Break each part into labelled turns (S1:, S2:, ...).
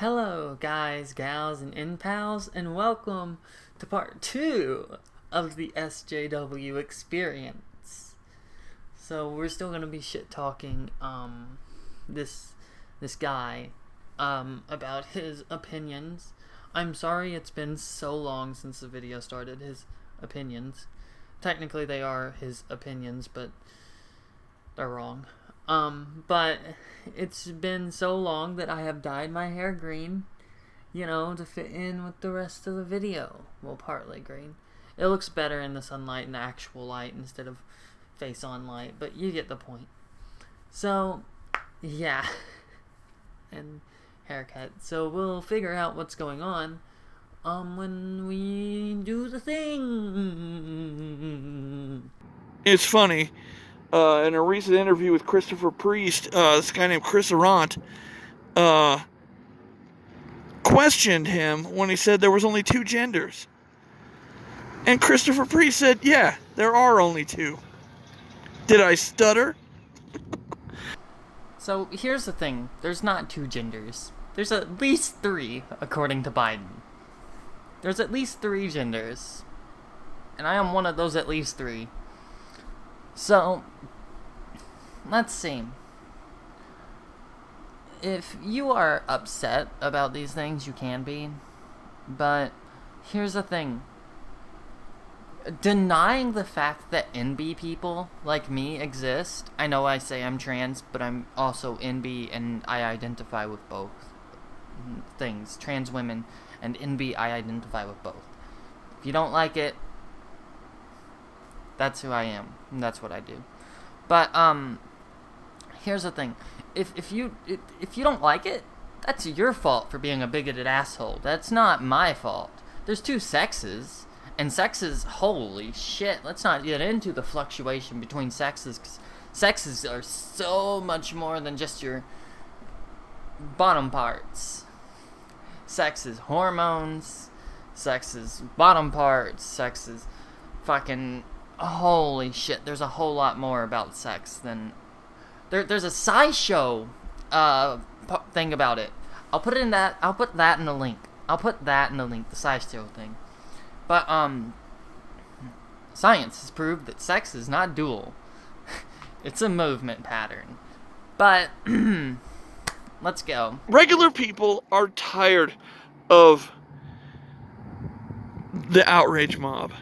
S1: Hello guys, gals, and in-pals, and welcome to part 2 of the SJW experience. So we're still gonna be shit-talking this guy about his opinions. I'm sorry it's been so long since the video started. His opinions. Technically they are his opinions, but they're wrong. But it's been so long that I have dyed my hair green, you know, to fit in with the rest of the video. Well, partly green. It looks better in the sunlight and the actual light instead of face-on light, but you get the point. So, yeah. And haircut. So we'll figure out what's going on when we do the thing.
S2: It's funny. In a recent interview with Christopher Priest, this guy named Chris Arant questioned him when he said there was only two genders. And Christopher Priest said, yeah, there are only two. Did I stutter?
S1: So here's the thing, there's not two genders. There's at least three, according to Biden. There's at least three genders. And I am one of those at least three. So, let's see. If you are upset about these things, you can be. But here's the thing. Denying the fact that NB people like me exist. I know I say I'm trans, but I'm also NB and I identify with both things. Trans women and NB, I identify with both. If you don't like it, that's who I am, and that's what I do. But here's the thing: if you don't like it, that's your fault for being a bigoted asshole. That's not my fault. There's two sexes, and sexes, holy shit! Let's not get into the fluctuation between sexes, because sexes are so much more than just your bottom parts. Sex is hormones. Sex is bottom parts. Sex is fucking. Holy shit, there's a whole lot more about sex than... There's a SciShow thing about it. I'll put that in the link. The SciShow thing. But, science has proved that sex is not dual. It's a movement pattern. But, let's go.
S2: Regular people are tired of the outrage mob.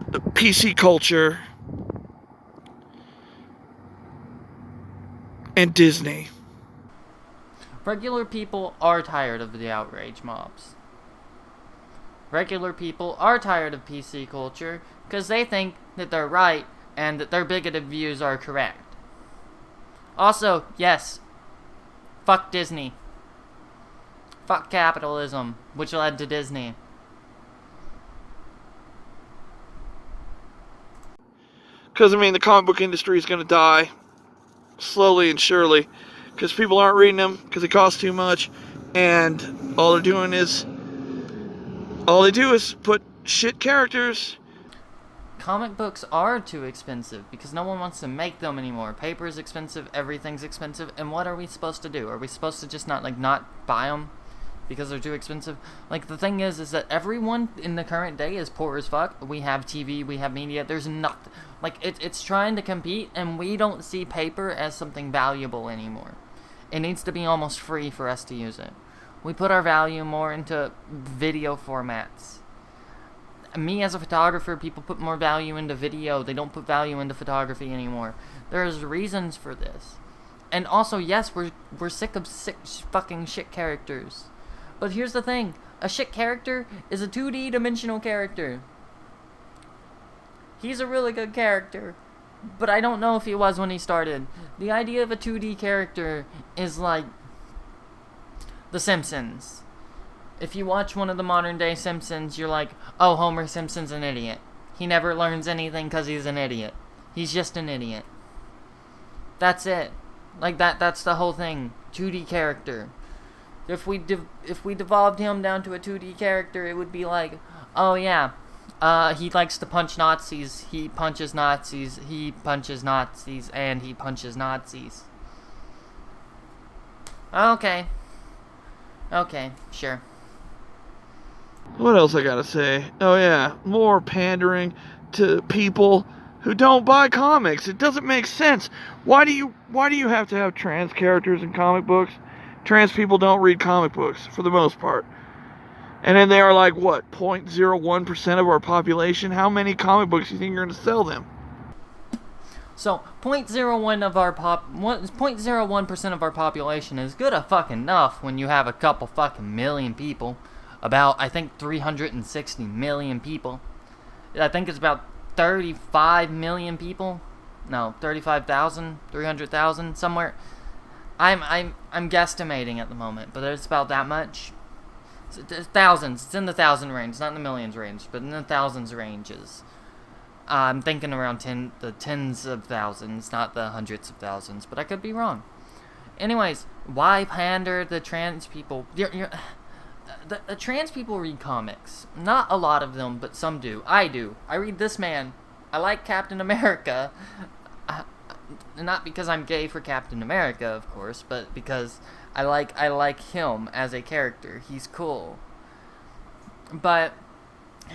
S2: The PC culture, and Disney.
S1: Regular people are tired of the outrage mobs. Regular people are tired of PC culture because they think that they're right and that their bigoted views are correct. Also, yes, fuck Disney. Fuck capitalism, which led to Disney.
S2: Because, I mean, the comic book industry is going to die slowly and surely because people aren't reading them because it costs too much, and all they do is put shit characters.
S1: Comic books are too expensive because no one wants to make them anymore. Paper is expensive, everything's expensive, and what are we supposed to do? Are we supposed to just not buy them because they're too expensive? Like, the thing is that everyone in the current day is poor as fuck. We have TV, we have media, there's nothing. Like, it's trying to compete, and we don't see paper as something valuable anymore. It needs to be almost free for us to use it. We put our value more into video formats. Me as a photographer, people put more value into video. They don't put value into photography anymore. There's reasons for this. And also, yes, we're sick of fucking shit characters. But here's the thing. A shit character is a 2D dimensional character. He's a really good character, but I don't know if he was when he started. The idea of a 2D character is like The Simpsons. If you watch one of the modern day Simpsons, you're like, oh, Homer Simpson's an idiot. He never learns anything because he's an idiot. He's just an idiot. That's it. Like, that's the whole thing. 2D character. If we devolved him down to a 2D character, it would be like, oh yeah, he likes to punch Nazis, he punches Nazis, he punches Nazis, and he punches Nazis. Okay. Okay, sure.
S2: What else I gotta say? Oh yeah, more pandering to people who don't buy comics. It doesn't make sense. Why do you have to have trans characters in comic books? Trans people don't read comic books for the most part. And then they are like, what, 0.01% of our population? How many comic books do you think you're going to sell them?
S1: So, 0.01% of our population is good enough when you have a couple fucking million people. About, I think, 360 million people. I think it's about 35 million people. No, 35,000, 300,000, somewhere. I'm guesstimating at the moment, but it's about that much. It's thousands. It's in the thousand range, not in the millions range, but in the thousands ranges. I'm thinking around the tens of thousands, not the hundreds of thousands, but I could be wrong. Anyways, why pander the trans people? The trans people read comics. Not a lot of them, but some do. I do. I read this man. I like Captain America. Not because I'm gay for Captain America, of course, but because I like him as a character. He's cool. But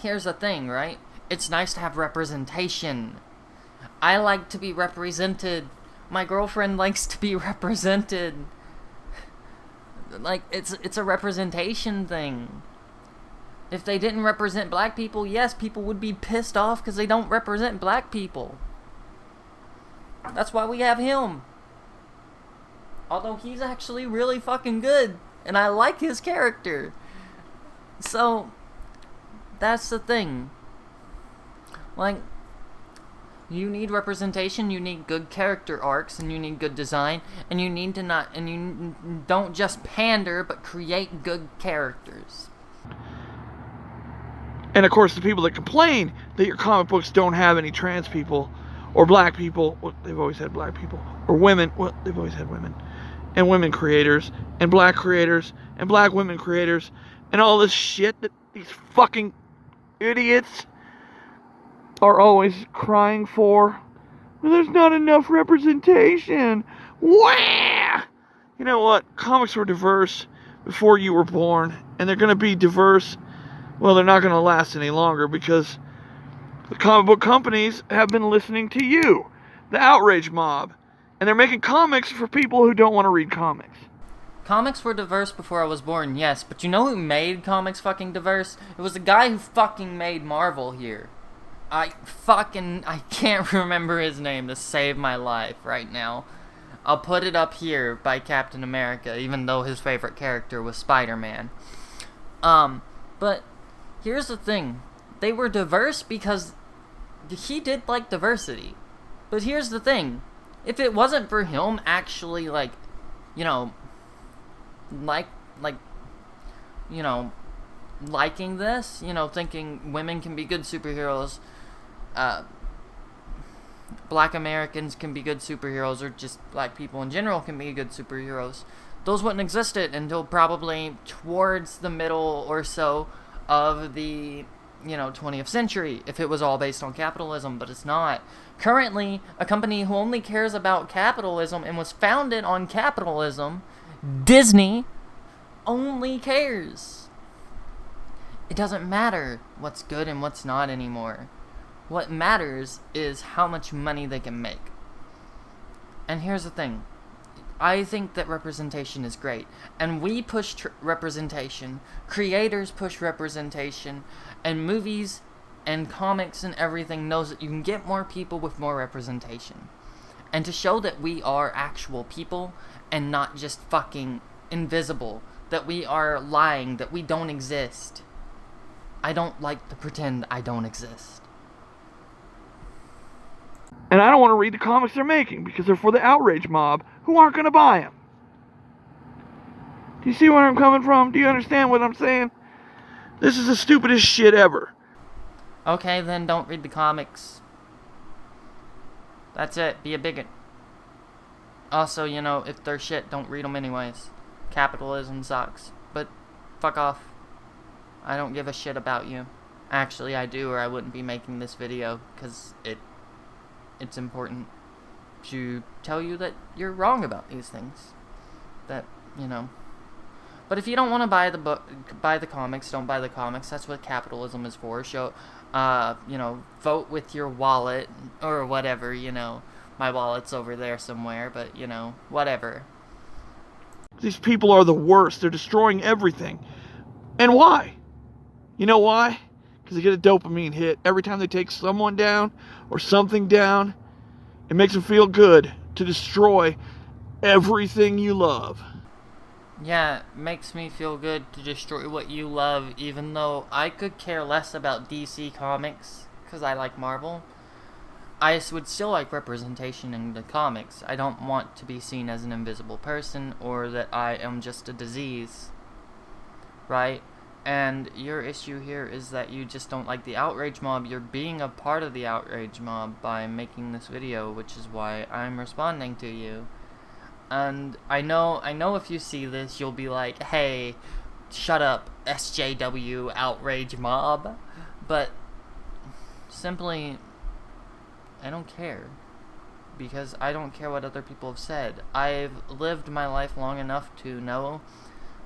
S1: here's the thing, right? It's nice to have representation. I like to be represented. My girlfriend likes to be represented. Like, it's a representation thing. If they didn't represent black people, yes, people would be pissed off because they don't represent black people. That's why we have him. Although he's actually really fucking good, and I like his character. So, that's the thing. Like, you need representation, you need good character arcs, and you need good design, and you need to not, and you don't just pander, but create good characters.
S2: And of course, the people that complain that your comic books don't have any trans people, or black people, well, they've always had black people, or women, well, they've always had women, and women creators, and black women creators, and all this shit that these fucking idiots are always crying for. Well, there's not enough representation. Wah! You know what? Comics were diverse before you were born, and they're going to be diverse. Well, they're not going to last any longer because the comic book companies have been listening to you, the outrage mob, and they're making comics for people who don't want to read comics.
S1: Comics were diverse before I was born, yes, but you know who made comics fucking diverse? It was the guy who fucking made Marvel here. I can't remember his name to save my life right now. I'll put it up here by Captain America, even though his favorite character was Spider-Man. But here's the thing. They were diverse because he did like diversity. But here's the thing. If it wasn't for him actually, liking this, thinking women can be good superheroes, black Americans can be good superheroes, or just black people in general can be good superheroes, those wouldn't exist until probably towards the middle or so of the 20th century, if it was all based on capitalism, but it's not. Currently, a company who only cares about capitalism and was founded on capitalism, Disney, only cares. It doesn't matter what's good and what's not anymore. What matters is how much money they can make. And here's the thing. I think that representation is great. And we push representation. Creators push representation. And movies and comics and everything knows that you can get more people with more representation. And to show that we are actual people and not just fucking invisible. That we are lying. That we don't exist. I don't like to pretend I don't exist.
S2: And I don't want to read the comics they're making because they're for the outrage mob who aren't going to buy them. Do you see where I'm coming from? Do you understand what I'm saying? This is the stupidest shit ever.
S1: Okay, then don't read the comics. That's it. Be a bigot. Also, if they're shit, don't read them anyways. Capitalism sucks. But fuck off. I don't give a shit about you. Actually, I do, or I wouldn't be making this video, because it's important to tell you that you're wrong about these things. That, But if you don't want to buy the book, buy the comics, don't buy the comics. That's what capitalism is for. Vote with your wallet or whatever, My wallet's over there somewhere, but, whatever.
S2: These people are the worst. They're destroying everything. And why? You know why? Because they get a dopamine hit. Every time they take someone down or something down, it makes them feel good to destroy everything you love.
S1: Yeah, it makes me feel good to destroy what you love, even though I could care less about DC Comics, because I like Marvel. I would still like representation in the comics. I don't want to be seen as an invisible person, or that I am just a disease. Right? And your issue here is that you just don't like the outrage mob. You're being a part of the outrage mob by making this video, which is why I'm responding to you. And I know if you see this, you'll be like, hey, shut up, SJW outrage mob. But simply, I don't care. Because I don't care what other people have said. I've lived my life long enough to know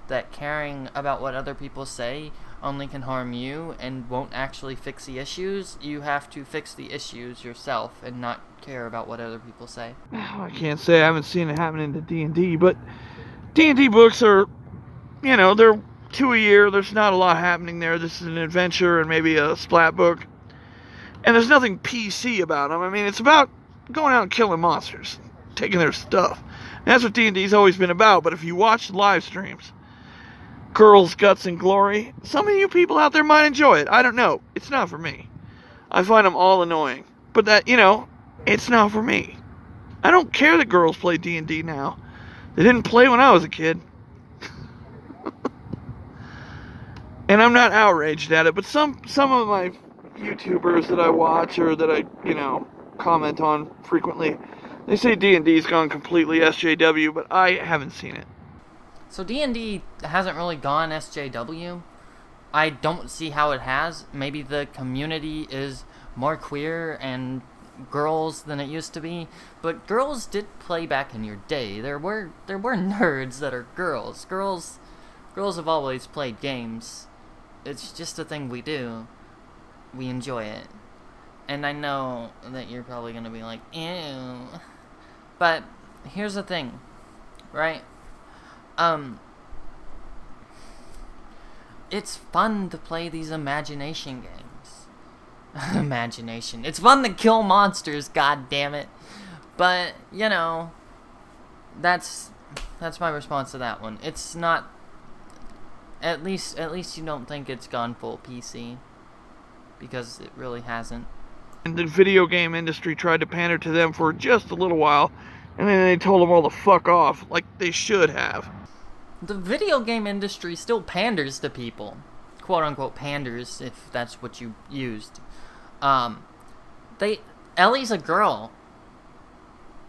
S1: that caring about what other people say only can harm you and won't actually fix the issues. You have to fix the issues yourself and not care about what other people say.
S2: I can't say I haven't seen it happen in the D&D, but D&D books are, they're 2 a year. There's not a lot happening there. This is an adventure and maybe a splat book. And there's nothing PC about them. I mean, it's about going out and killing monsters, taking their stuff. And that's what D&D's always been about. But if you watch the live streams, Girls, Guts, and Glory, some of you people out there might enjoy it. I don't know. It's not for me. I find them all annoying. But that, it's not for me. I don't care that girls play D&D now. They didn't play when I was a kid. And I'm not outraged at it, but some of my YouTubers that I watch or that I, comment on frequently, they say D&D's gone completely SJW, but I haven't seen it.
S1: So D&D hasn't really gone SJW. I don't see how it has. Maybe the community is more queer and girls than it used to be, but girls did play back in your day. There were nerds that are girls. Girls have always played games. It's just a thing we do. We enjoy it. And I know that you're probably gonna be like, ew. But here's the thing, right? It's fun to play these imagination games. Imagination. It's fun to kill monsters, god damn it. But, that's my response to that one. It's not, at least you don't think it's gone full PC. Because it really hasn't.
S2: And the video game industry tried to pander to them for just a little while, and then they told them all to fuck off, like they should have.
S1: The video game industry still panders to people. Quote unquote panders, if that's what you used. Ellie's a girl.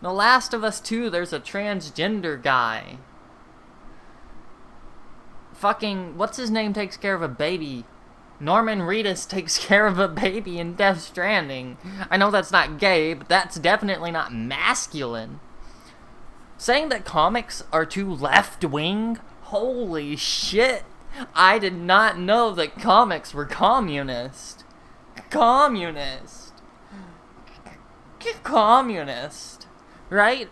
S1: The Last of Us 2, there's a transgender guy. Fucking, what's his name takes care of a baby? Norman Reedus takes care of a baby in Death Stranding. I know that's not gay, but that's definitely not masculine. Saying that comics are too left-wing? Holy shit. I did not know that comics were communist. Communist. Communist. Right?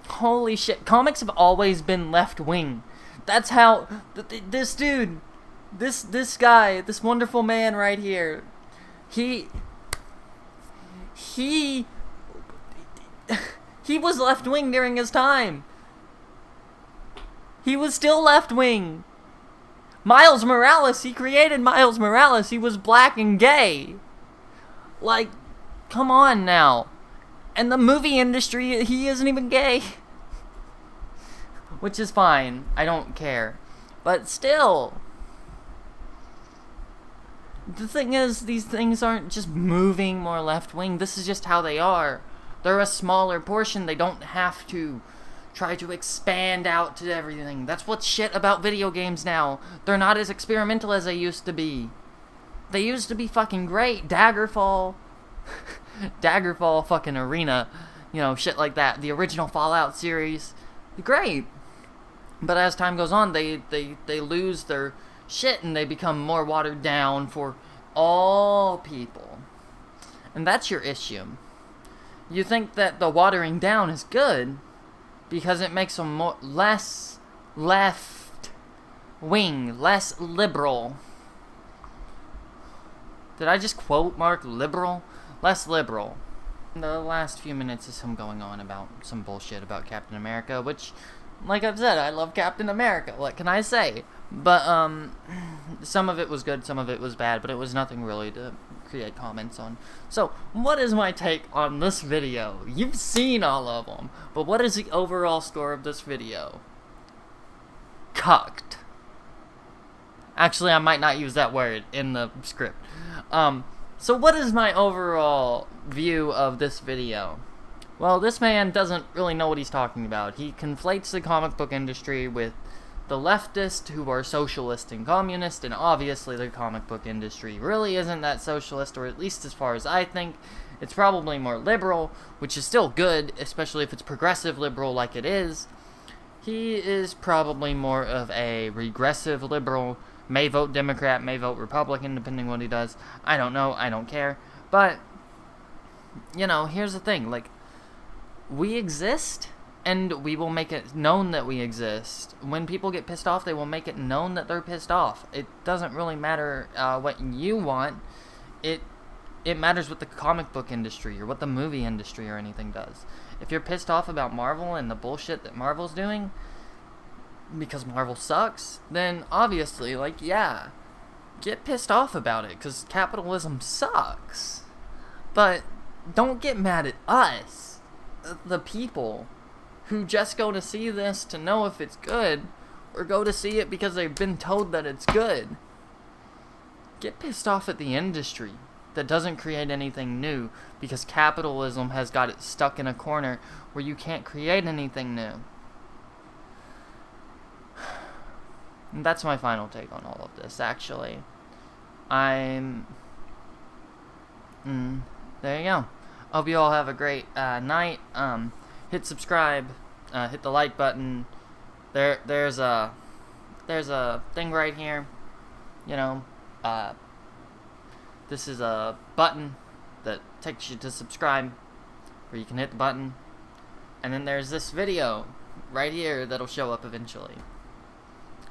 S1: Holy shit. Comics have always been left-wing. That's how... This dude... This guy, this wonderful man right here, he was left-wing during his time. He was still left-wing. Miles Morales, he created Miles Morales. He was black and gay. Like, come on now. And the movie industry, he isn't even gay. Which is fine. I don't care. But still... The thing is, these things aren't just moving more left-wing. This is just how they are. They're a smaller portion. They don't have to try to expand out to everything. That's what's shit about video games now. They're not as experimental as they used to be. They used to be fucking great. Daggerfall. Daggerfall fucking Arena. Shit like that. The original Fallout series. Great. But as time goes on, they lose their shit and they become more watered down for all people. And that's your issue. You think that the watering down is good because it makes them less left wing, less liberal. Did I just quote Mark liberal? Less liberal. The last few minutes is him going on about some bullshit about Captain America, which, like I've said, I love Captain America. What can I say? But, some of it was good, some of it was bad, but it was nothing really to create comments on. So, what is my take on this video? You've seen all of them, but what is the overall score of this video? Cucked. Actually, I might not use that word in the script. So what is my overall view of this video? Well, this man doesn't really know what he's talking about. He conflates the comic book industry with the leftists who are socialist and communist, and obviously the comic book industry really isn't that socialist, or at least as far as I think. It's probably more liberal, which is still good, especially if it's progressive liberal like it is. He is probably more of a regressive liberal, may vote Democrat, may vote Republican, depending what he does. I don't know, I don't care. But, you know, here's the thing, like, we exist, and we will make it known that we exist. When people get pissed off, they will make it known that they're pissed off. It doesn't really matter what you want. It matters what the comic book industry or what the movie industry or anything does. If you're pissed off about Marvel and the bullshit that Marvel's doing, because Marvel sucks, then obviously, like, yeah, get pissed off about it, because capitalism sucks. But don't get mad at us, the people, who just go to see this to know if it's good, or go to see it because they've been told that it's good. Get pissed off at the industry that doesn't create anything new, because capitalism has got it stuck in a corner where you can't create anything new. And that's my final take on all of this, actually. There you go. Hope you all have a great night. Hit subscribe, hit the like button. There's a thing right here. You know, this is a button that takes you to subscribe, where you can hit the button. And then there's this video right here that'll show up eventually.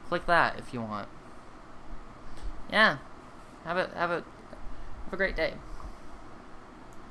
S1: Click that if you want. Yeah. Have a great day.